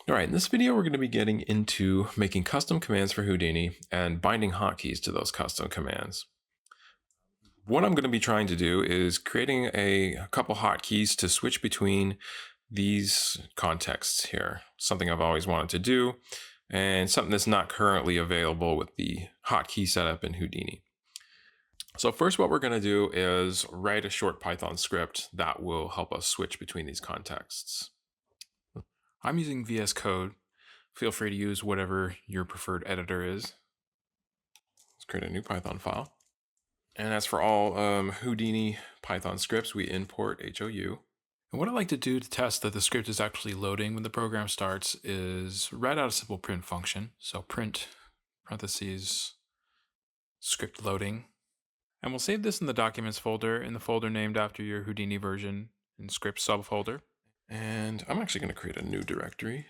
All right, in this video, we're going to be getting into making custom commands for Houdini and binding hotkeys to those custom commands. What I'm going to be trying to do is creating a couple hotkeys to switch between these contexts here. Something I've always wanted to do and something that's not currently available with the hotkey setup in Houdini. So first, what we're going to do is write a short Python script that will help us switch between these contexts. I'm using VS Code. Feel free to use whatever your preferred editor is. Let's create a new Python file. And as for all Houdini Python scripts, we import HOU. And what I like to do to test that the script is actually loading when the program starts is write out a simple print function. So print parentheses script loading. And we'll save this in the documents folder in the folder named after your Houdini version and script subfolder. And I'm actually going to create a new directory,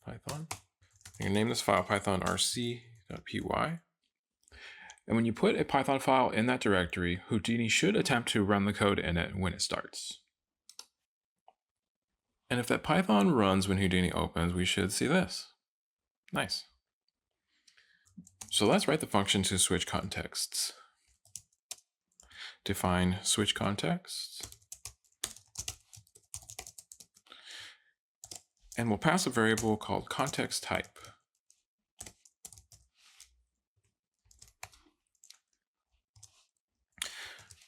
Python. I'm going to name this file pythonrc.py. And when you put a Python file in that directory, Houdini should attempt to run the code in it when it starts. And if that Python runs when Houdini opens, we should see this. Nice. So let's write the function to switch contexts. Define switch context. And we'll pass a variable called context type.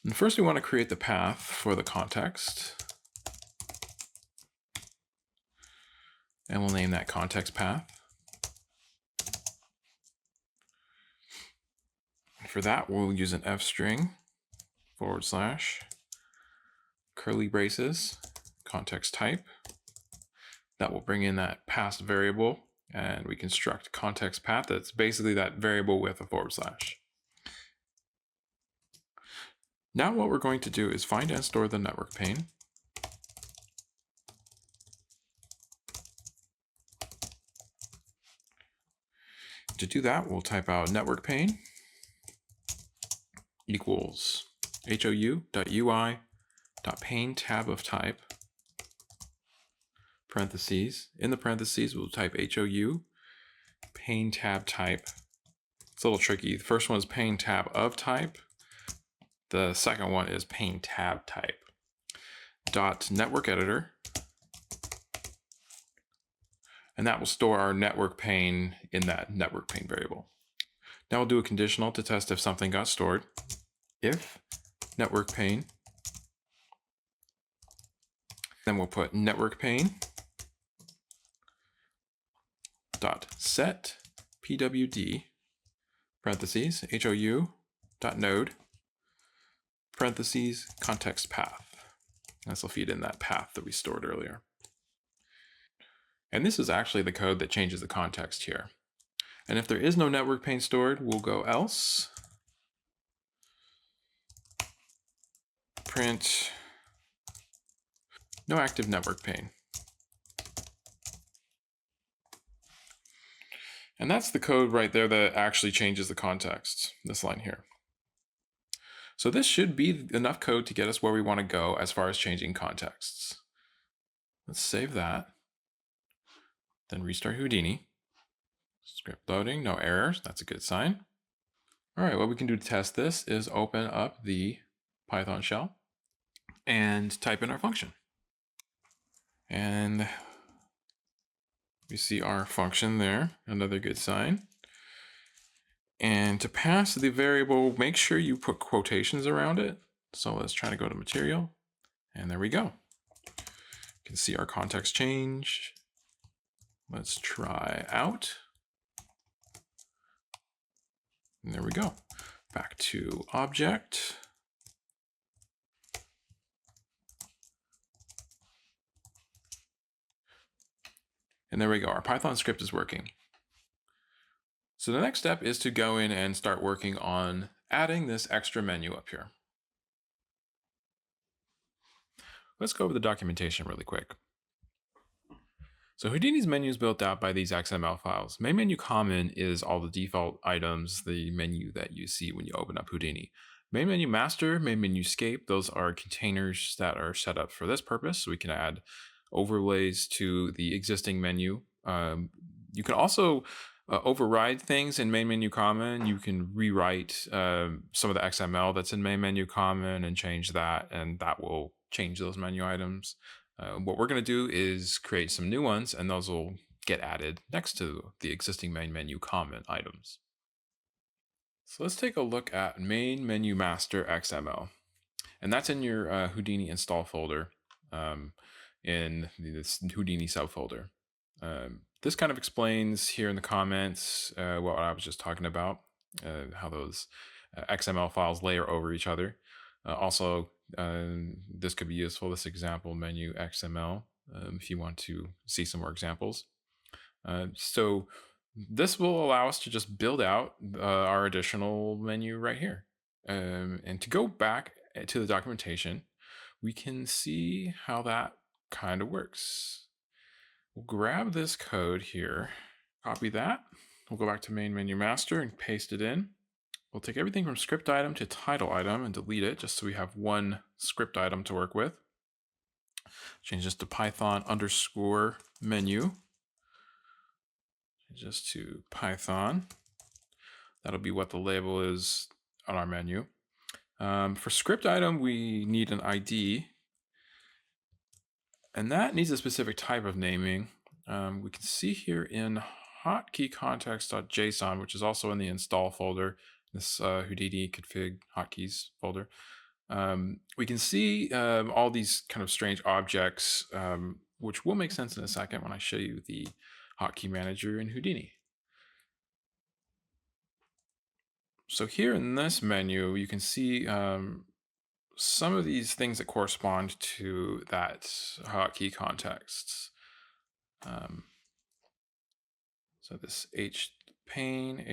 And first we want to create the path for the context. And we'll name that context path. And for that, we'll use an f string / curly braces context type. That will bring in that past variable, and we construct context path. That's basically that variable with a /. Now what we're going to do is find and store the network pane. To do that, we'll type out network pane equals hou.ui.pane tab of type parentheses. In the parentheses, we'll type hou pane tab type. It's a little tricky. The first one is pane tab of type. The second one is pane tab type. Dot network editor. And that will store our network pane in that network pane variable. Now we'll do a conditional to test if something got stored. If network pane, then we'll put network pane dot set pwd parentheses hou dot node parentheses context path. This will feed in that path that we stored earlier. And this is actually the code that changes the context here. And if there is no network pane stored, we'll go else print no active network pane. And that's the code right there that actually changes the context, this line here. So this should be enough code to get us where we want to go as far as changing contexts. Let's save that. Then restart Houdini. Script loading, no errors, that's a good sign. All right, what we can do to test this is open up the Python shell and type in our function. And we see our function there, another good sign. And to pass the variable, make sure you put quotations around it. So let's try to go to material, and there we go. You can see our context change. Let's try out. And there we go. Back to object. And there we go. Our Python script is working. So the next step is to go in and start working on adding this extra menu up here. Let's go over the documentation really quick. So Houdini's menu is built out by these XML files. Main menu common is all the default items, the menu that you see when you open up Houdini. Main menu master, main menu escape, those are containers that are set up for this purpose. So we can add overlays to the existing menu. You can also override things in main menu common. You can rewrite some of the XML that's in main menu common and change that, and that will change those menu items. What we're going to do is create some new ones, and those will get added next to the existing main menu common items. So let's take a look at main menu master XML. And that's in your Houdini install folder in this Houdini subfolder. This kind of explains here in the comments what I was just talking about, how those XML files layer over each other. Also, this could be useful, this example menu XML, if you want to see some more examples. So this will allow us to just build out our additional menu right here. And to go back to the documentation, we can see how that kind of works. We'll grab this code here, copy that. We'll go back to main menu master and paste it in. We'll take everything from script item to title item and delete it just so we have one script item to work with. Change this to Python underscore menu. Just to Python. That'll be what the label is on our menu. For script item, we need an ID, and that needs a specific type of naming. We can see here in hotkey context.json, which is also in the install folder, this Houdini config hotkeys folder. We can see all these kind of strange objects, which will make sense in a second when I show you the hotkey manager in Houdini. So here in this menu, you can see some of these things that correspond to that hotkey context. So this h.pane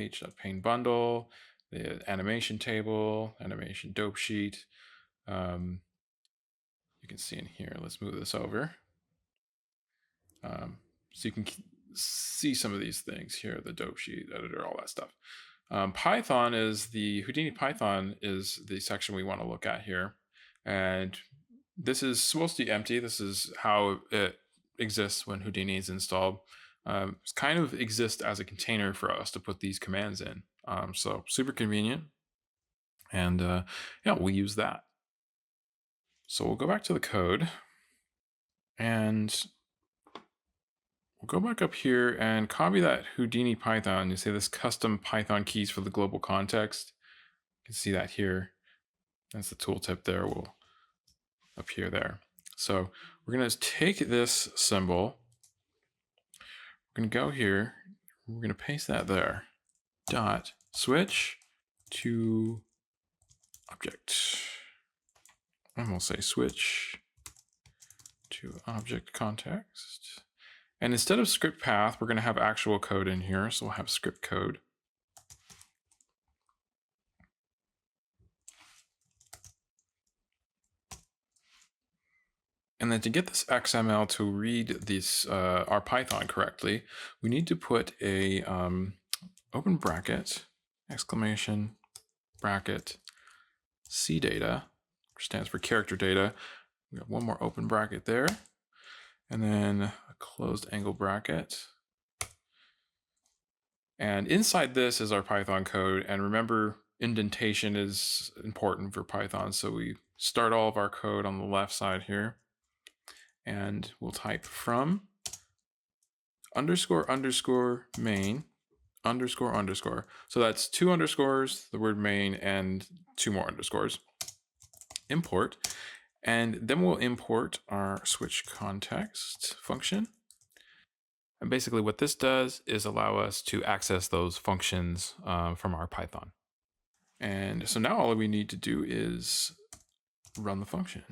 bundle, the animation table, animation dope sheet. You can see in here, let's move this over. So you can see some of these things here, the dope sheet editor, all that stuff. Python is the Houdini Python is the section we want to look at here. And this is supposed to be empty. This is how it exists when Houdini is installed. It kind of exists as a container for us to put these commands in. So super convenient. And yeah, we'll use that. So we'll go back to the code and we'll go back up here and copy that Houdini Python. You see this custom Python keys for the global context. You can see that here. That's the tooltip there. Will appear there. So we're going to take this symbol. We're going to go here. We're going to paste that there. Dot switch to object. And we'll say switch to object context. And instead of script path, we're going to have actual code in here. So we'll have script code. And then to get this XML to read this our Python correctly, we need to put a open bracket, exclamation, bracket, CData, which stands for character data. We have one more open bracket there, and then a closed angle bracket. And inside this is our Python code. And remember, indentation is important for Python. So we start all of our code on the left side here. And we'll type from underscore underscore main underscore underscore. So that's 2 underscores, the word main, and 2 more underscores. Import. And then we'll import our switch context function. And basically what this does is allow us to access those functions from our Python. And so now all we need to do is run the function.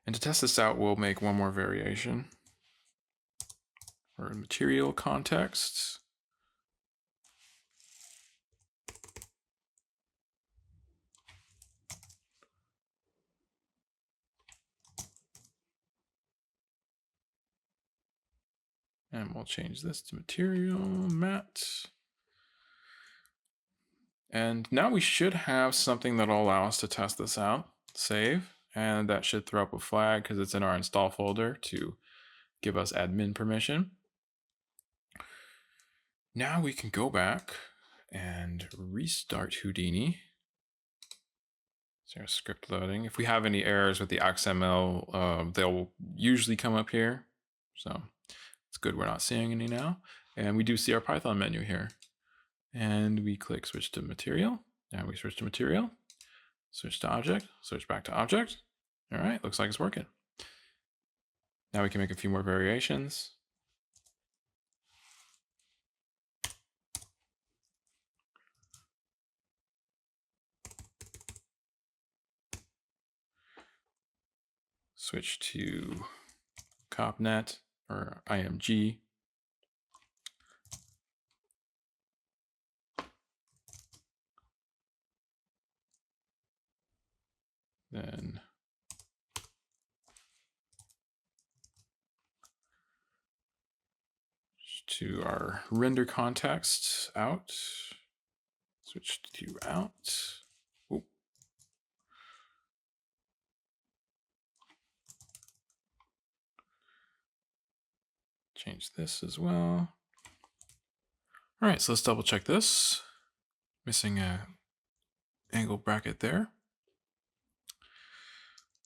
And to test this out, we'll make one more variation for material context. And we'll change this to material matte. And now we should have something that'll allow us to test this out. Save, and that should throw up a flag because it's in our install folder to give us admin permission. Now we can go back and restart Houdini. So script loading. If we have any errors with the XML, they'll usually come up here. So it's good we're not seeing any now. And we do see our Python menu here. And we click switch to material. Now we switch to material, switch to object, switch back to object. All right, looks like it's working. Now we can make a few more variations. Switch to CopNet or IMG. Then to our render context out. Switch to out. Oop. Change this as well. All right, so let's double check this. Missing a angle bracket there.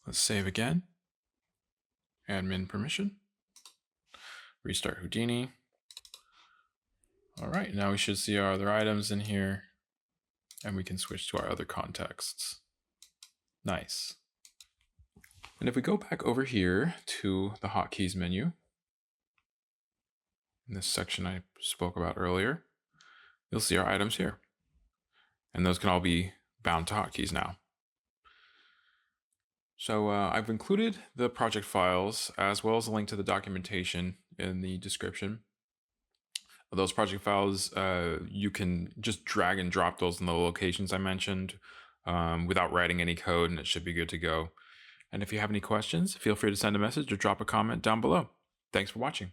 Let's save again. Admin permission. Restart Houdini. All right, now we should see our other items in here, and we can switch to our other contexts. Nice. And if we go back over here to the Hotkeys menu, in this section I spoke about earlier, you'll see our items here. And those can all be bound to hotkeys now. So I've included the project files as well as a link to the documentation in the description. Those project files, you can just drag and drop those in the locations I mentioned without writing any code, and it should be good to go. And if you have any questions, feel free to send a message or drop a comment down below. Thanks for watching.